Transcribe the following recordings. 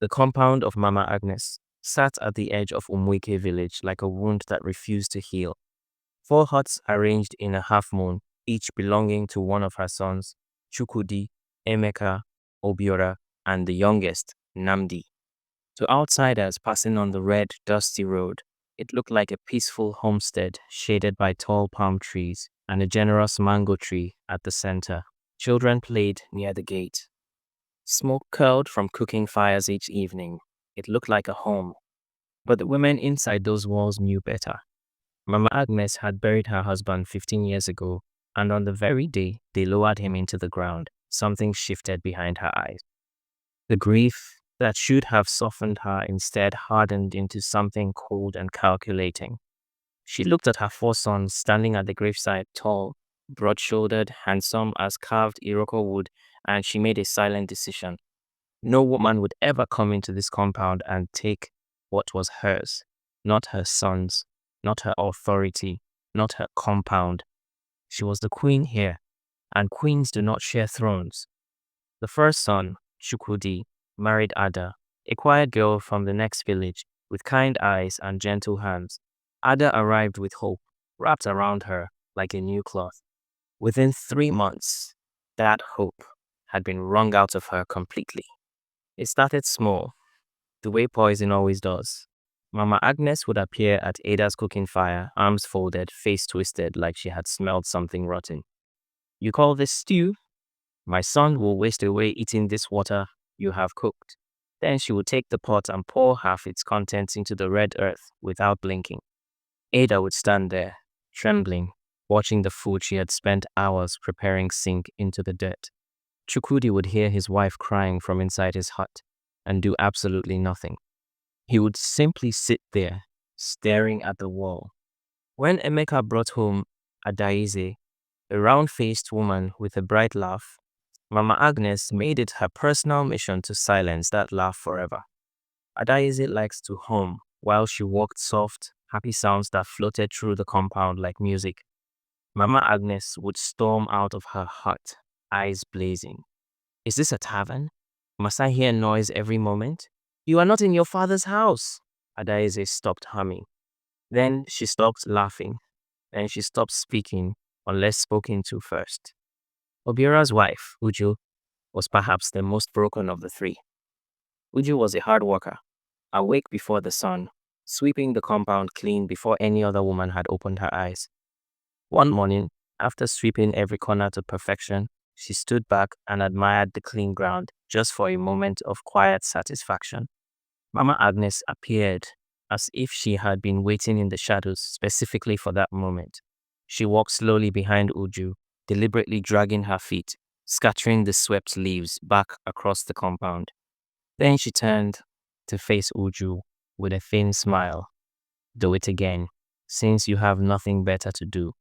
The compound of Mama Agnes sat at the edge of Umwike village like a wound that refused to heal. Four huts arranged in a half moon, each belonging to one of her sons, Chukudi, Emeka, Obiora, and the youngest, Namdi. To outsiders passing on the red, dusty road, it looked like a peaceful homestead shaded by tall palm trees and a generous mango tree at the center. Children played near the gate. Smoke curled from cooking fires each evening. It looked like a home. But the women inside those walls knew better. Mama Agnes had buried her husband 15 years ago, and on the very day they lowered him into the ground, something shifted behind her eyes. The grief that should have softened her instead hardened into something cold and calculating. She looked at her four sons standing at the graveside, tall, broad shouldered, handsome as carved Iroko wood, and she made a silent decision. No woman would ever come into this compound and take what was hers, not her sons, not her authority, not her compound. She was the queen here, and queens do not share thrones. The first son, Chukwudi, married Ada, a quiet girl from the next village with kind eyes and gentle hands. Ada arrived with hope wrapped around her like a new cloth. Within 3 months, that hope had been wrung out of her completely. It started small, the way poison always does. Mama Agnes would appear at Ada's cooking fire, arms folded, face twisted like she had smelled something rotten. You call this stew? My son will waste away eating this water you have cooked. Then she would take the pot and pour half its contents into the red earth without blinking. Ada would stand there, trembling, watching the food she had spent hours preparing sink into the dirt. Chukudi would hear his wife crying from inside his hut and do absolutely nothing. He would simply sit there, staring at the wall. When Emeka brought home Adaize, a round-faced woman with a bright laugh, Mama Agnes made it her personal mission to silence that laugh forever. Adaize likes to hum while she walked, soft, happy sounds that floated through the compound like music. Mama Agnes would storm out of her hut, eyes blazing. Is this a tavern? Must I hear noise every moment? You are not in your father's house. Adaize stopped humming. Then she stopped laughing. Then she stopped speaking, unless spoken to first. Obiora's wife, Uju, was perhaps the most broken of the three. Uju was a hard worker, awake before the sun, sweeping the compound clean before any other woman had opened her eyes. One morning, after sweeping every corner to perfection, she stood back and admired the clean ground just for a moment of quiet satisfaction. Mama Agnes appeared as if she had been waiting in the shadows specifically for that moment. She walked slowly behind Uju, deliberately dragging her feet, scattering the swept leaves back across the compound. Then she turned to face Uju with a thin smile. Do it again, since you have nothing better to do.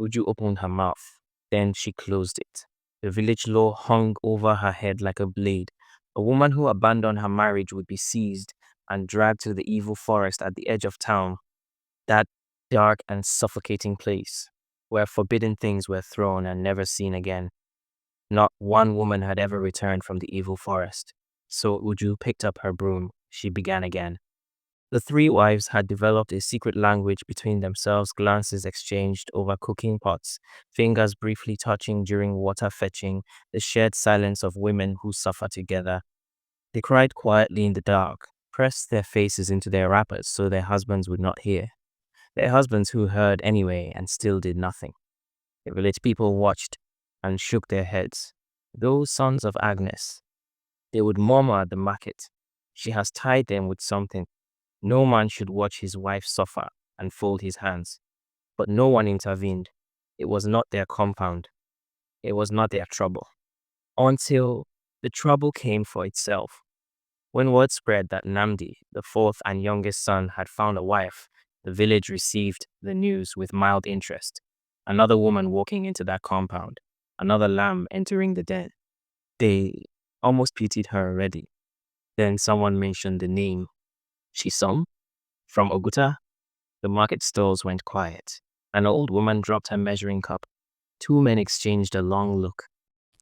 Uju opened her mouth. Then she closed it. The village law hung over her head like a blade. A woman who abandoned her marriage would be seized and dragged to the evil forest at the edge of town, that dark and suffocating place where forbidden things were thrown and never seen again. Not one woman had ever returned from the evil forest. So Uju picked up her broom. She began again. The three wives had developed a secret language between themselves, glances exchanged over cooking pots, fingers briefly touching during water fetching, the shared silence of women who suffer together. They cried quietly in the dark, pressed their faces into their wrappers so their husbands would not hear. Their husbands who heard anyway and still did nothing. The village people watched and shook their heads. Those sons of Agnes, they would murmur at the market. She has tied them with something. No man should watch his wife suffer and fold his hands. But no one intervened. It was not their compound. It was not their trouble. Until the trouble came for itself. When word spread that Namdi, the fourth and youngest son, had found a wife, the village received the news with mild interest. Another woman walking into that compound, another lamb entering the den. They almost pitied her already. Then someone mentioned the name Chisom from Oguta. The market stalls went quiet. An old woman dropped her measuring cup. Two men exchanged a long look.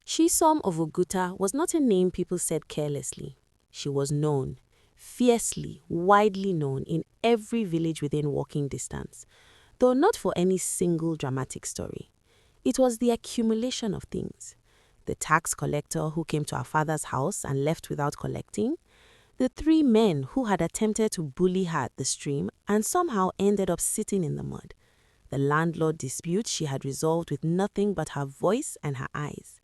Chisom of Oguta was not a name people said carelessly. She was known, fiercely, widely known in every village within walking distance, though not for any single dramatic story. It was the accumulation of things. The tax collector who came to our father's house and left without collecting, the 3 men who had attempted to bully her at the stream and somehow ended up sitting in the mud, the landlord dispute she had resolved with nothing but her voice and her eyes.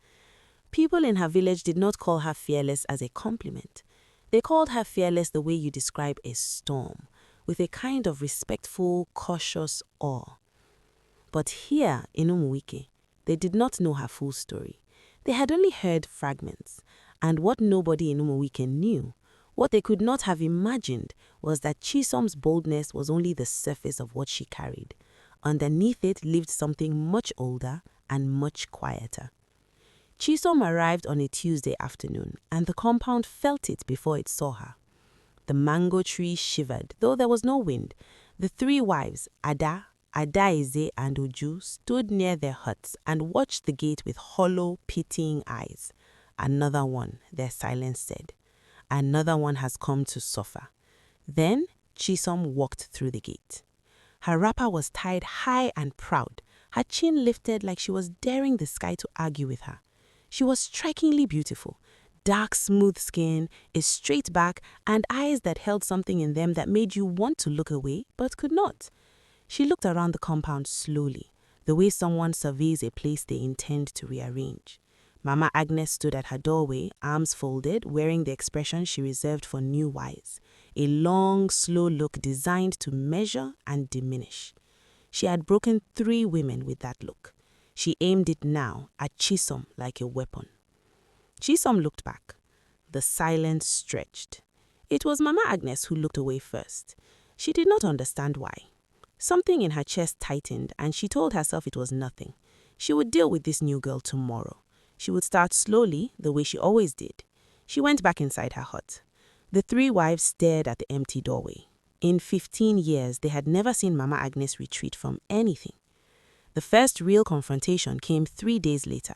People in her village did not call her fearless as a compliment. They called her fearless the way you describe a storm, with a kind of respectful, cautious awe. But here in Umuwike, they did not know her full story. They had only heard fragments, and what nobody in Umuwike knew, what they could not have imagined, was that Chisom's boldness was only the surface of what she carried. Underneath it lived something much older and much quieter. Chisom arrived on a Tuesday afternoon, and the compound felt it before it saw her. The mango tree shivered, though there was no wind. The 3 wives, Ada, Adaize, and Uju, stood near their huts and watched the gate with hollow, pitying eyes. Another one, their silence said. Another one has come to suffer. Then Chisom walked through the gate. Her wrapper was tied high and proud, her chin lifted like she was daring the sky to argue with her. She was strikingly beautiful. Dark, smooth skin, a straight back, and eyes that held something in them that made you want to look away but could not. She looked around the compound slowly, the way someone surveys a place they intend to rearrange. Mama Agnes stood at her doorway, arms folded, wearing the expression she reserved for new wives, a long, slow look designed to measure and diminish. She had broken 3 women with that look. She aimed it now at Chisom like a weapon. Chisom looked back. The silence stretched. It was Mama Agnes who looked away first. She did not understand why. Something in her chest tightened, and she told herself it was nothing. She would deal with this new girl tomorrow. She would start slowly, the way she always did. She went back inside her hut. The 3 wives stared at the empty doorway. In 15 years, they had never seen Mama Agnes retreat from anything. The first real confrontation came 3 days later.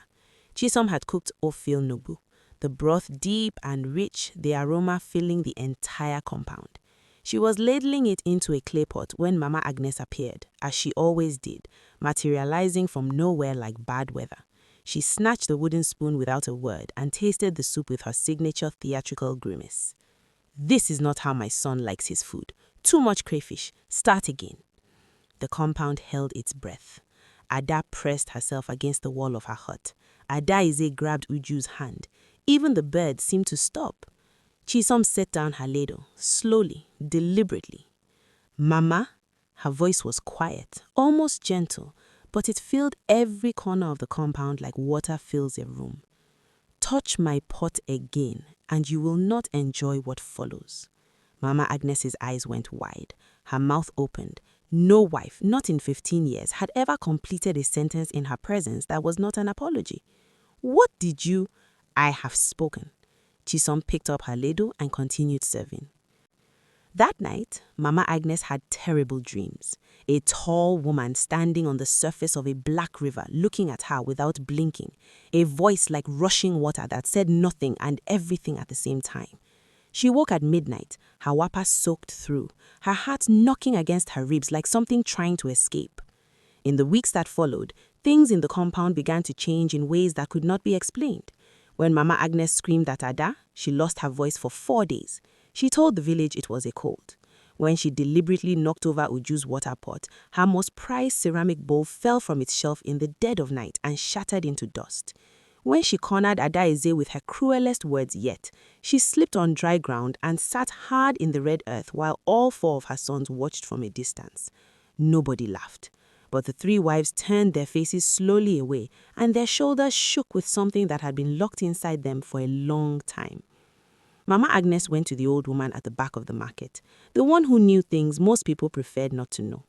Chisom had cooked ofil nubu, the broth deep and rich, the aroma filling the entire compound. She was ladling it into a clay pot when Mama Agnes appeared, as she always did, materializing from nowhere like bad weather. She snatched the wooden spoon without a word and tasted the soup with her signature theatrical grimace. "This is not how my son likes his food. Too much crayfish. Start again." The compound held its breath. Ada pressed herself against the wall of her hut. Adaize grabbed Uju's hand. Even the birds seemed to stop. Chisom set down her ladle, slowly, deliberately. "Mama?" Her voice was quiet, almost gentle, but it filled every corner of the compound like water fills a room. "Touch my pot again, and you will not enjoy what follows." Mama Agnes's eyes went wide. Her mouth opened. No wife, not in 15 years, had ever completed a sentence in her presence that was not an apology. "What did you—" "I have spoken." Chisom picked up her ladle and continued serving. That night, Mama Agnes had terrible dreams. A tall woman standing on the surface of a black river looking at her without blinking. A voice like rushing water that said nothing and everything at the same time. She woke at midnight, her wappa soaked through, her heart knocking against her ribs like something trying to escape. In the weeks that followed, things in the compound began to change in ways that could not be explained. When Mama Agnes screamed at Ada, she lost her voice for 4 days. She told the village it was a cold. When she deliberately knocked over Uju's water pot, her most prized ceramic bowl fell from its shelf in the dead of night and shattered into dust. When she cornered Adaize with her cruelest words yet, she slipped on dry ground and sat hard in the red earth while all 4 of her sons watched from a distance. Nobody laughed, but the 3 wives turned their faces slowly away and their shoulders shook with something that had been locked inside them for a long time. Mama Agnes went to the old woman at the back of the market, the one who knew things most people preferred not to know.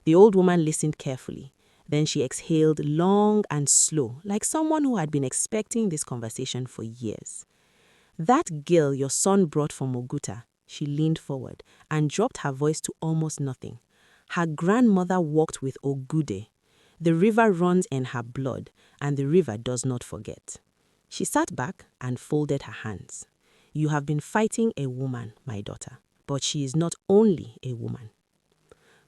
The old woman listened carefully. Then she exhaled long and slow, like someone who had been expecting this conversation for years. "That girl your son brought from Oguta," she leaned forward and dropped her voice to almost nothing. "Her grandmother walked with Ogude. The river runs in her blood, and the river does not forget." She sat back and folded her hands. You have been fighting a woman, my daughter, but she is not only a woman.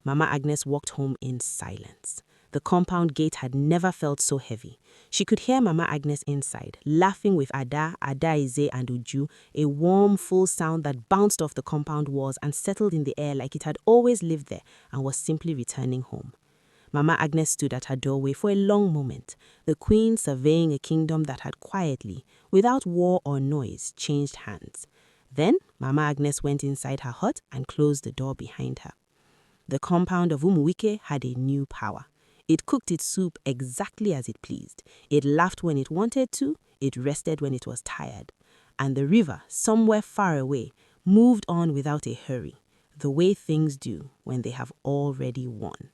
Mama Agnes walked home in silence. The compound gate had never felt so heavy. She could hear Mama Agnes inside, laughing with Ada, Adaize, and Uju, a warm, full sound that bounced off the compound walls and settled in the air like it had always lived there and was simply returning home. Mama Agnes stood at her doorway for a long moment, the queen surveying a kingdom that had quietly, without war or noise, changed hands. Then Mama Agnes went inside her hut and closed the door behind her. The compound of Umuwike had a new power. It cooked its soup exactly as it pleased. It laughed when it wanted to, it rested when it was tired. And the river, somewhere far away, moved on without a hurry, the way things do when they have already won.